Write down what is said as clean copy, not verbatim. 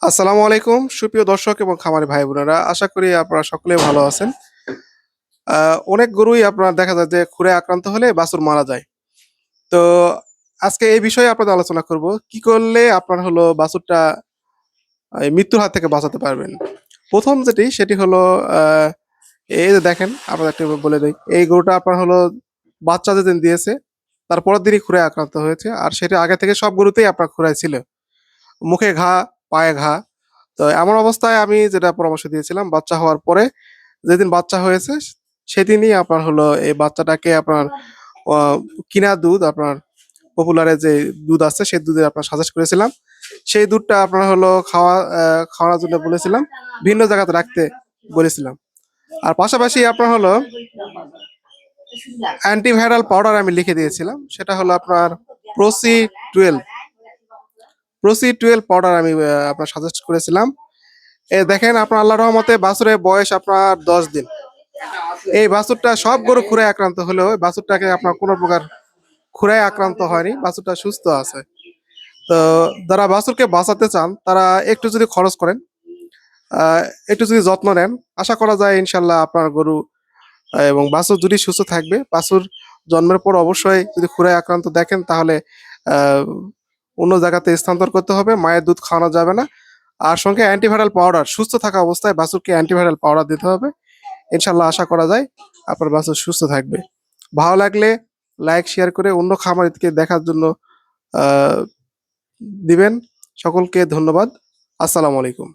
আসসালামু আলাইকুম সুপ্রিয় দর্শক এবং খামারি ভাই বোনেরা, আশা করি আপনারা সকলেই ভালো আছেন। অনেক গরুই আপনার দেখা যায় যে খুরে আক্রান্ত হলে বাছুর মারা যায়। তো আজকে এই বিষয়ে আপনাদের আলোচনা করব কি করলে আপনার হলো বাছুরটা এই মৃত্যুর হাত থেকে বাঁচাতে পারবেন। প্রথম যেটি সেটি হলো আহ, এই যে দেখেন আপনাদের একটু বলে দেই, এই গরুটা আপনার হলো বাচ্চা যেদিন দিয়েছে তার পরের দিনই খুরে আক্রান্ত হয়েছে, আর সেটা আগে থেকে সব গরুতেই আপনার খুরায় ছিল, মুখে ঘা, পায়ে ঘা। তো এমন অবস্থায় আমি যেটা পরামর্শ দিয়েছিলাম, বাচ্চা হওয়ার পরে যেদিন বাচ্চা হয়েছে সেদিনই আপনার হলো এই বাচ্চাটাকে আপনার আহ, কিনা দুধ আপনার পপুলারে যে দুধ আছে সেই দুধে আপনার সাজেস্ট করেছিলাম। সেই দুধটা আপনার হলো খাওয়ানোর জন্য বলেছিলাম, ভিন্ন জায়গাতে রাখতে বলেছিলাম। আর পাশাপাশি আপনার হলো অ্যান্টিভাইরাল পাউডার আমি লিখে দিয়েছিলাম, সেটা হলো আপনার প্রোসি 12। প্রোসি 12 পাউডার আমি আপনার সাজেস্ট করেছিলাম। দেখেন আপনার আল্লাহ রহমতে বাছুরের বয়স আপনার 10 দিন। এই বাছুরটা সব গরু খুরায় আক্রান্ত হলেও এই বাছুরটাকে আপনার কোনো প্রকার খুরায় আক্রান্ত হয়নি, বাছুরটা সুস্থ আছে। তো যারা বাছুরকে বাঁচাতে চান তারা একটু যদি খরচ করেন, আহ, একটু যদি যত্ন নেন, আশা করা যায় ইনশাল্লাহ আপনার গরু এবং বাছুর দুটি সুস্থ থাকবে। বাছুর জন্মের পর অবশ্যই যদি খুরায় আক্রান্ত দেখেন তাহলে আহ, অন্য জায়গাতে স্থানান্তর করতে হবে, মায়ের দুধ খাওয়ানো যাবে না। আর সঙ্গে অ্যান্টিভাইরাল পাউডার, সুস্থ থাকা অবস্থায় বাছুরকে অ্যান্টিভাইরাল পাউডার দিতে হবে। ইনশাল্লাহ আশা করা যায় আপনার বাছুর সুস্থ থাকবে। ভালো লাগলে লাইক শেয়ার করে অন্য খামারিকে দেখার জন্য আহ, দিবেন। সকলকে ধন্যবাদ। আসসালামু আলাইকুম।